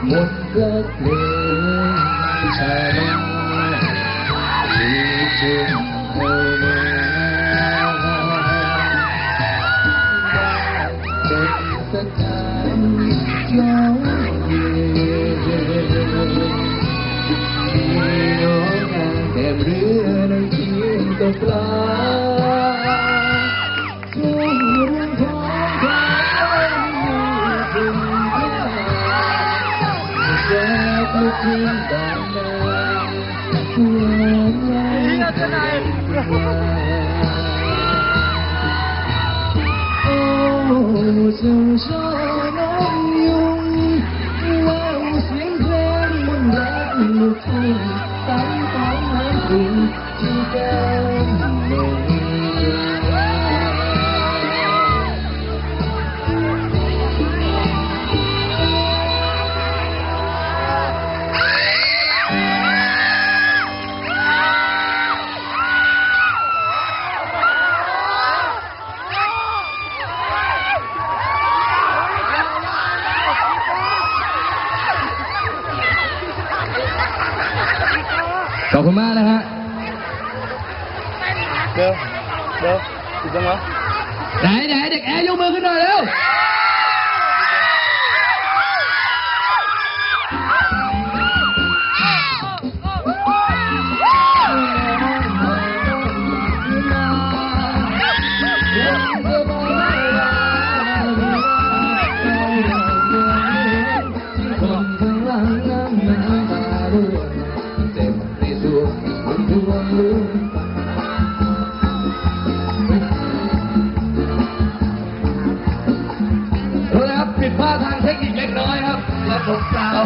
หมดรักเพลงชาลาที่จึงเธอมาเป็นสถานย้อนเย็นมีน้องนางแต้มเรือในเทียนตกปลาช่วงเรื่องท้องทางถึงจากลูกทิ้งบ้านนาหัวใจโอ้เจ้าช่อน้องยุงว้าวเสียงเพลงมันรักลูกทุ่งตั้งความหมายถึงที่แก้มนงขอบคุณมากนะฮะเดี๋ยวถูกต้องเหรอไหนเด็กแอร์ยกมือขึ้นหน่อยเร็วผิดพลาดทางเทคนิคเล็กน้อยครับและผมกล่าว